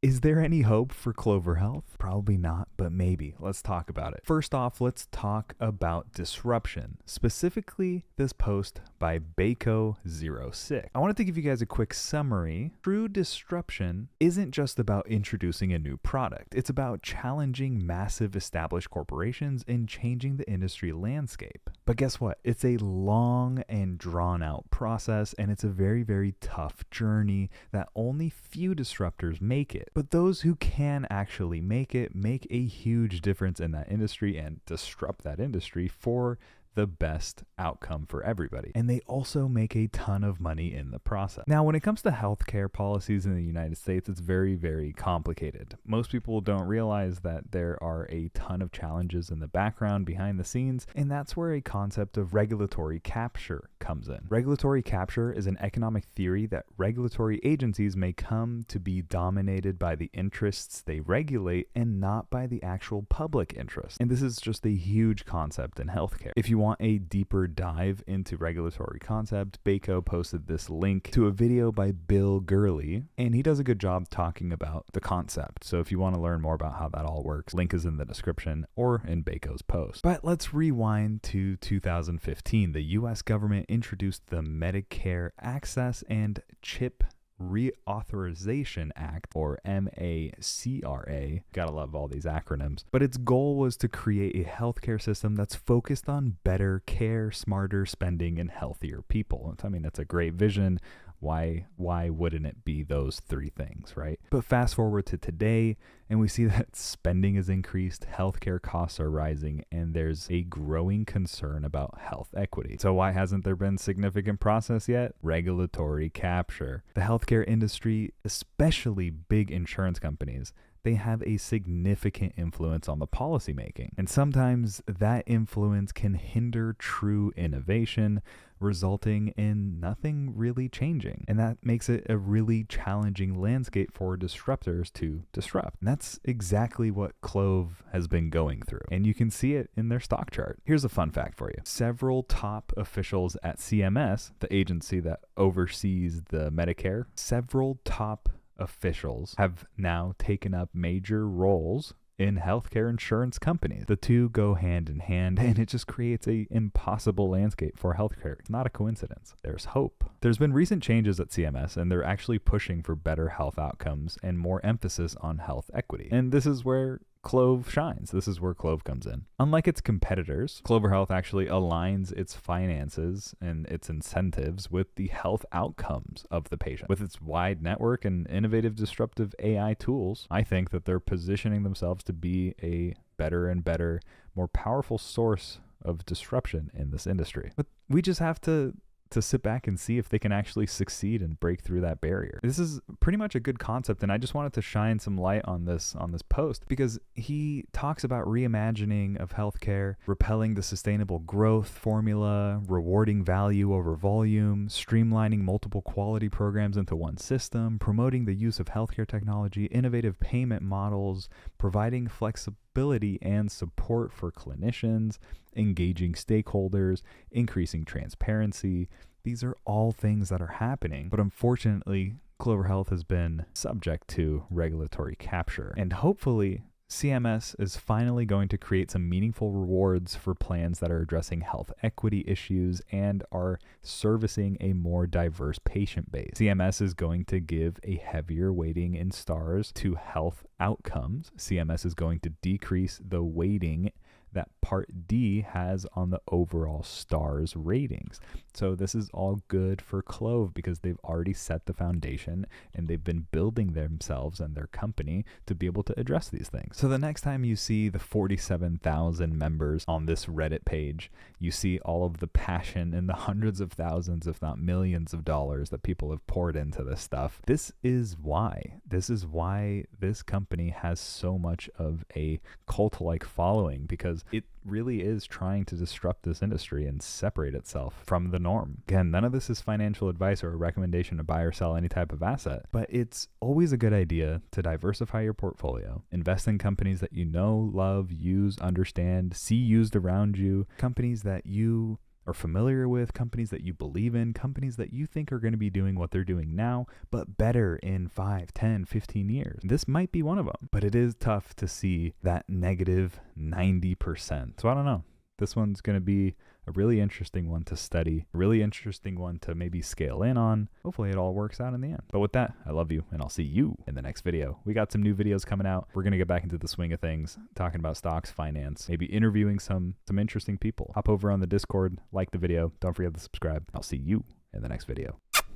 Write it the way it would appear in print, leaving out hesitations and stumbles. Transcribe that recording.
Is there any hope for Clover Health? Probably not, but maybe. Let's talk about it. First off, let's talk about disruption, specifically this post by Baco06. I wanted to give you guys a quick summary. True disruption isn't just about introducing a new product. It's about challenging massive established corporations and changing the industry landscape. But guess what? It's a long and drawn out process, and it's a very, very tough journey that only few disruptors make it. But those who can actually make it make a huge difference in that industry and disrupt that industry for the best outcome for everybody. And they also make a ton of money in the process. Now, when it comes to healthcare policies in the United States, it's very, very complicated. Most people don't realize that there are a ton of challenges in the background behind the scenes, and that's where a concept of regulatory capture comes in. Regulatory capture is an economic theory that regulatory agencies may come to be dominated by the interests they regulate and not by the actual public interest. And this is just a huge concept in healthcare. If you want a deeper dive into regulatory concept, Baco posted this link to a video by Bill Gurley, and he does a good job talking about the concept. So if you want to learn more about how that all works, link is in the description or in Baco's post. But let's rewind to 2015. The US government introduced the Medicare Access and Chip Reauthorization Act, or MACRA. Gotta love all these acronyms. But its goal was to create a healthcare system that's focused on better care, smarter spending, and healthier people. I mean, that's a great vision. Why wouldn't it be those three things, right? But fast forward to today, and we see that spending has increased, healthcare costs are rising, and there's a growing concern about health equity. So why hasn't there been significant process yet? Regulatory capture. The healthcare industry, especially big insurance companies, they have a significant influence on the policy making. And sometimes that influence can hinder true innovation, resulting in nothing really changing. And that makes it a really challenging landscape for disruptors to disrupt. And that's exactly what CLOV has been going through. And you can see it in their stock chart. Here's a fun fact for you. Several top officials at CMS, the agency that oversees the Medicare, several top officials have now taken up major roles in healthcare insurance companies. The two go hand in hand, and it just creates an impossible landscape for healthcare. It's not a coincidence. There's hope. There's been recent changes at CMS, and they're actually pushing for better health outcomes and more emphasis on health equity. And this is where CLOV shines. This is where CLOV comes in. Unlike its competitors, Clover Health actually aligns its finances and its incentives with the health outcomes of the patient. With its wide network and innovative disruptive AI tools, I think that they're positioning themselves to be a better and better, more powerful source of disruption in this industry. But we just have to sit back and see if they can actually succeed and break through that barrier. This is pretty much a good concept, and I just wanted to shine some light on this post because he talks about reimagining of healthcare, repelling the sustainable growth formula, rewarding value over volume, streamlining multiple quality programs into one system, promoting the use of healthcare technology, innovative payment models, providing flexibility and support for clinicians, engaging stakeholders, increasing transparency. These are all things that are happening, but unfortunately, Clover Health has been subject to regulatory capture. And hopefully, CMS is finally going to create some meaningful rewards for plans that are addressing health equity issues and are servicing a more diverse patient base. CMS is going to give a heavier weighting in stars to health outcomes. CMS is going to decrease the weighting that Part D has on the overall stars ratings. So this is all good for CLOV because they've already set the foundation and they've been building themselves and their company to be able to address these things. So the next time you see the 47,000 members on this Reddit page, you see all of the passion and the hundreds of thousands, if not millions of dollars that people have poured into this stuff. This is why this company has so much of a cult-like following, because it really is trying to disrupt this industry and separate itself from the norm. Again, none of this is financial advice or a recommendation to buy or sell any type of asset, but it's always a good idea to diversify your portfolio, invest in companies that you know, love, use, understand, see used around you, companies that you are familiar with, companies that you believe in, companies that you think are going to be doing what they're doing now, but better in 5, 10, 15 years. This might be one of them, but it is tough to see that negative 90%. So I don't know. This one's going to be a really interesting one to study, a really interesting one to maybe scale in on. Hopefully it all works out in the end. But with that, I love you, and I'll see you in the next video. We got some new videos coming out. We're going to get back into the swing of things, talking about stocks, finance, maybe interviewing some interesting people. Hop over on the Discord, like the video. Don't forget to subscribe. I'll see you in the next video.